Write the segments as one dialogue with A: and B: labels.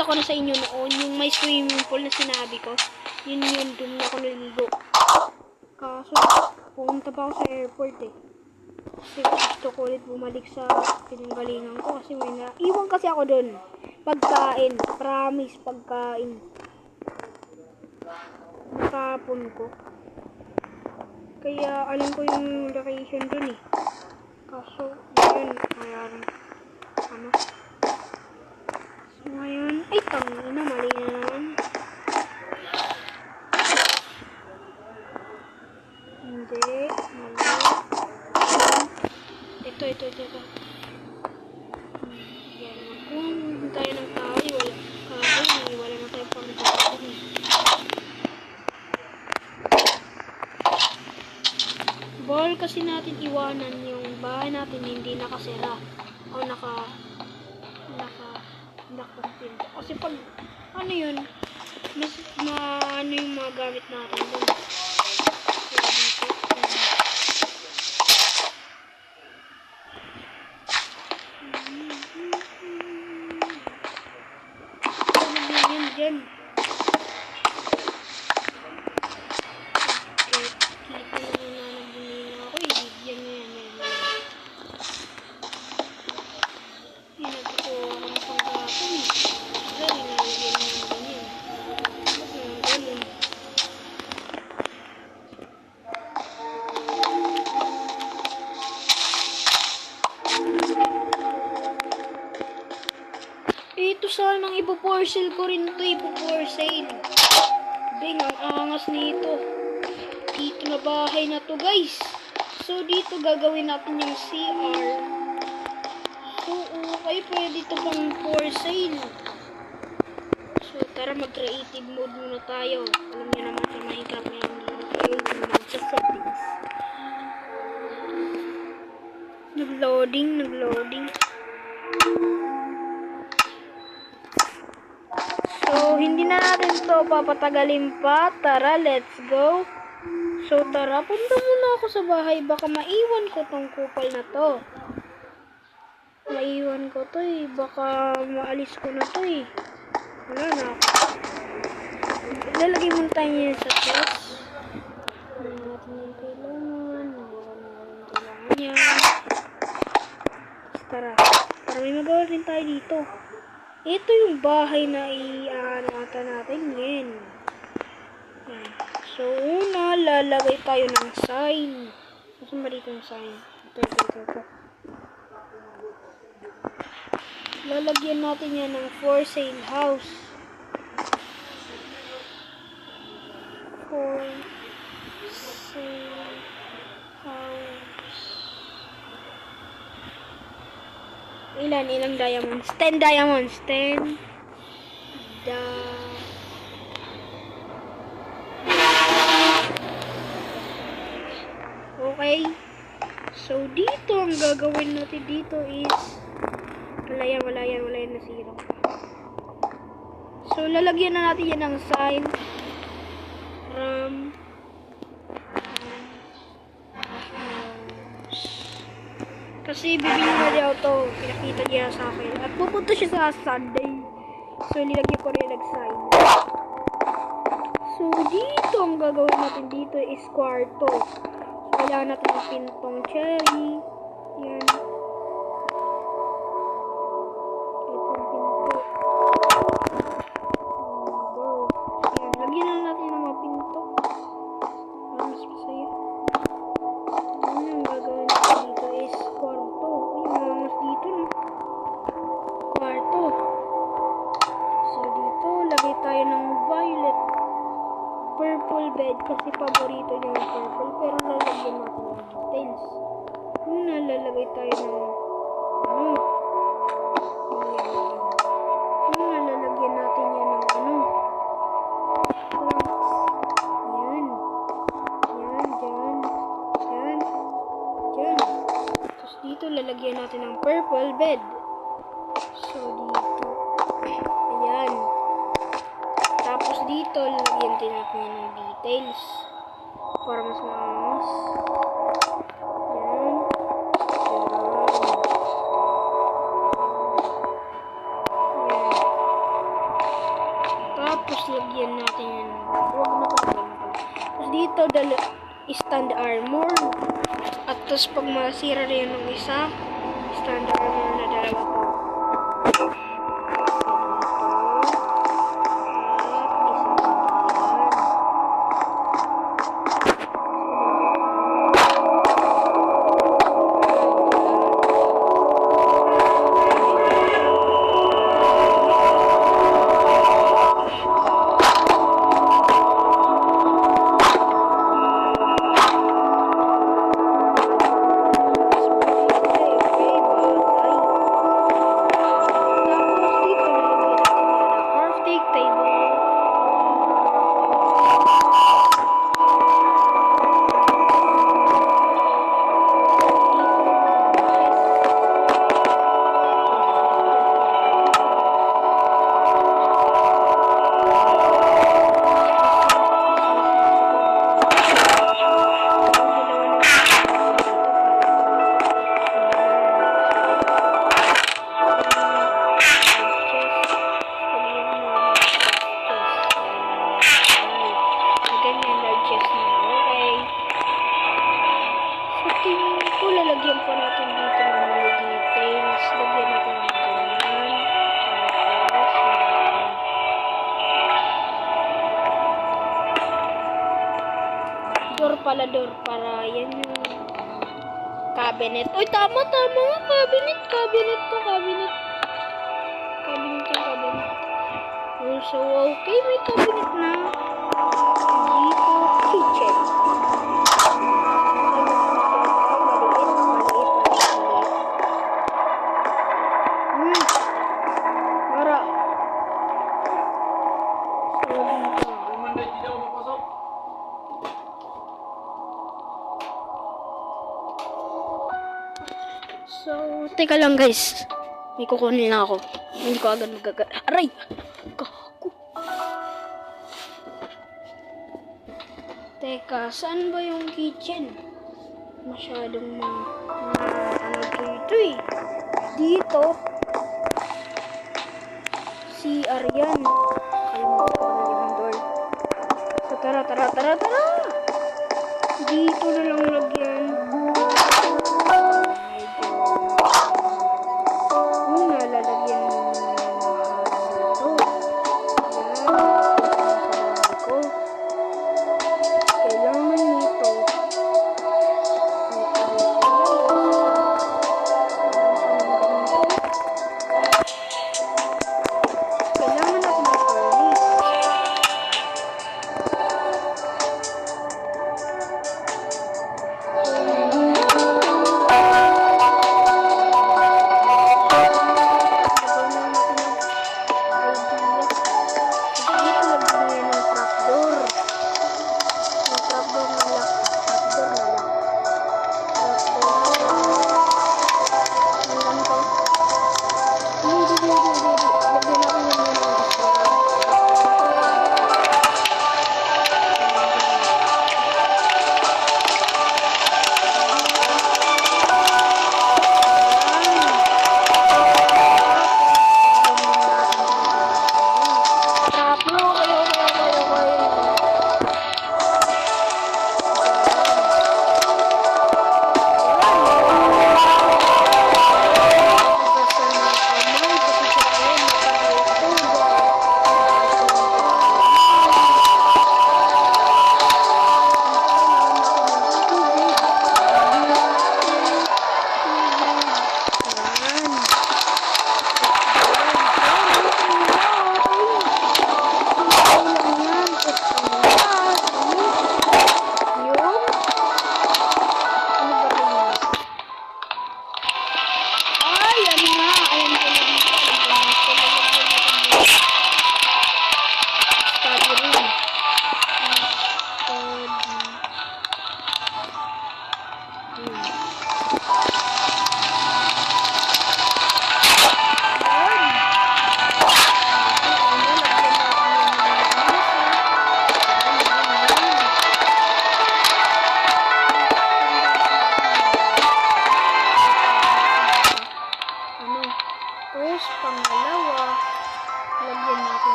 A: pinakita ko na sa inyo noon, yung may swimming pool na sinabi ko. Yun, dun ako naligo. Kaso, pumunta pa ako sa airport eh. Kasi gusto ko ulit bumalik sa pinanggalingan ko kasi may naiwan kasi ako dun. Pagkain, promise, pagkain. Nakapon ko. Kaya alam ko yung location dun eh. Kaso, yun, mayroon. Ano? So, ngayon, ay, tangina, mali na naman. Hindi, mali. Ito. Yan, magpunan tayo ng kahoy. Wala na tayo pang kahoy. Bawal kasi natin iwanan yung bahay natin hindi nakasira o nakapinto. Kasi pag ano yun, mas ano yung mga gamit natin doon. Dyan. Ito sanang ipo-for-sale ko rin ito, ipo-for-sale. Ding, ang angas nito. Dito na bahay na to, guys. So, dito gagawin natin yung CR. So, okay, pwede ito pang for-sale. So, tara mag-creative mode muna tayo. Alam niyo naman sa Minecraft na yung mode sa settings. Nag-loading. So, hindi na natin to papatagalin pa. Tara, let's go. So, tara, punta muna ako sa bahay. Baka maiwan ko tong kupal na to. Maiwan ko to eh. Baka maalis ko na to eh. Wala na ako. Lalagay muna tayo niya sa chest. Wala natin yung kailangan. Kailangan yan. Tara. Para may magawa rin tayo dito. Ito yung bahay na i-aanata natin yan. So, una, lalagay tayo ng sign. Saan ba dito yung sign? Ito. Lalagyan natin yan ng for sale house. For sale house. Ilang diamonds? 10 diamonds. 10 Okay. So, dito, ang gagawin natin dito is wala yan na zero. So, lalagyan na natin yan ng sign. Kasi bibili na niya ito. Pinakita niya sa akin. At pupunta siya sa Sunday. So, nilagyan ko rin nag-sign. So, dito, ang gagawin natin dito is kwarto. So, kailangan natin ng pintong cherry. Yan. Itong pinto. Yan. Lagyan na natin ng mga pinto. Para mas masaya. Ang gagawin natin dito is kwarto. Ay, mas dito na. Kwarto. So, dito, lagay tayo ng violet. Purple bed kasi paborito niya yung purple. Pero lalagyan natin ng details. Una, lalagay tayo ng Una, lalagyan natin yan ng planks. Yan. Dyan. Tapos dito, lalagyan natin ng purple bed. So, dito. Ayan. Tapos dito, lalagyan din natin ng details. Para mas maangas. Yan. lalagyan natin yan. Huwag na pala. Tapos dito, stand armor. At tapos pag masira na yun ng isa, stand armor na dalawa to. Lalagyan po natin dito ng mga details. Lagyan natin ng ganyan. Door para yan yung cabinet. Oy, tama. Cabinet yung cabinet. So, okay, may cabinet na. Dito, kitchen. So, teka lang guys. May kukunin lang ako. Hindi ko agad Aray! Gago. Teka, saan ba yung kitchen? Masyadong ano ito eh. Dito. CR yan. Kalimutan ko na yung door. So, tara. Dito na lang lagyan. Lalagyan mo ito. Kailangan nito. Kailangan natin ng furnace. So,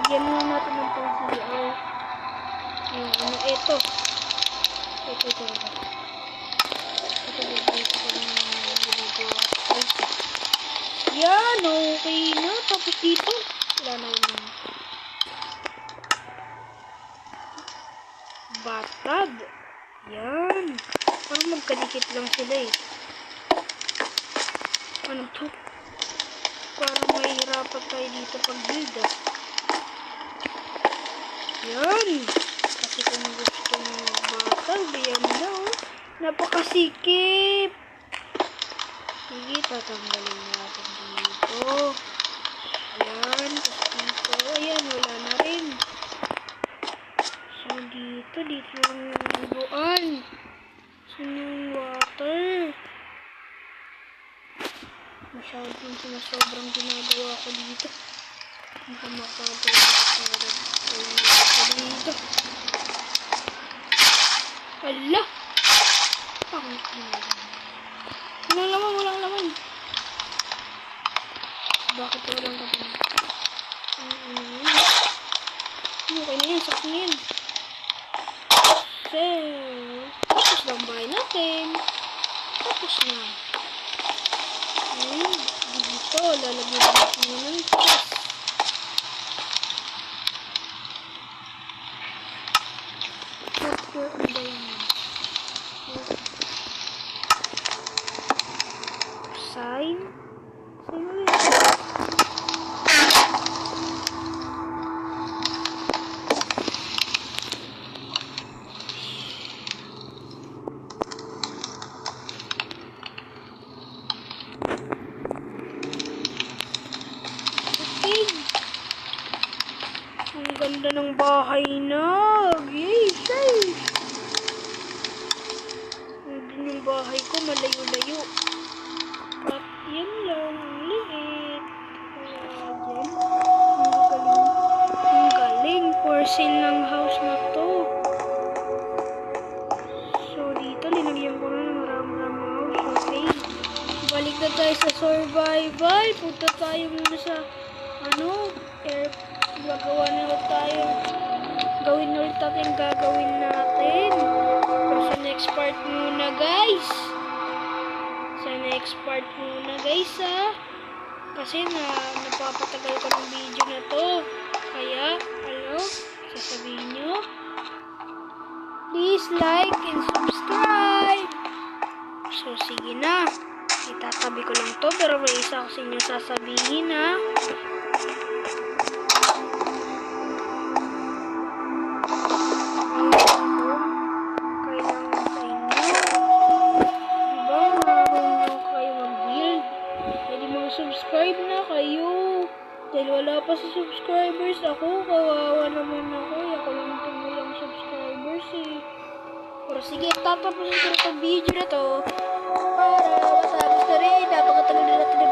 A: Lagyan na lang natin ng pang-CR. Yung ano, ito. Ito. Ito, dito ko ng ginagawa. Yan, okay na. Tapos dito, wala na yun. Batad. Yan. Parang magkadikit lang sila eh. Ano to? Parang mahihirapan tayo dito pag-build ah. Yan. Kasi kung gusto mo batad, yan na oh. Napakasikip. Sige, tatanggalin natin dito. Ayan, tapos dito. Ayan, wala na rin. So, dito lang yung buwan. So, yung water. Masyadong sinasobrang ginagawa ko dito. Hindi ko makagawa dito. Ala! Pangit na lang. Walang laman. Bakit walang laman? Okay na yan, sakto na yan. So, tapos lang bahay natin. Tapos na. Ayan, dito, lalagyan natin yun ng chest. Where am I now? Sign? Ang ganda ng bahay na. Yay, guys. Yung bahay ko malayo-layo. At yan lang, liit. Kaya dyan, ang galing. For sale ng house na to. So dito, linagyan ko na ng marami-rami house. Okay. Balik na tayo sa survival. Punta tayo muna sa, gagawa na ulit tayo. Gawin ulit natin gagawin natin. Pero sa next part muna, guys. Kasi napapatagal ko ng video na to. Kaya, sasabihin nyo, please like and subscribe. So, sige na. Itatabi ko lang to, pero may isa ko sa inyo sasabihin ha. Subscribe na kayo. Dahil wala pa sa subscribers ako. Kawawa naman ako. Ako lang itong walang subscribers eh. Pero sige, tatapusin ko na itong video na to. Para matapos na rin. Napakatagal na natin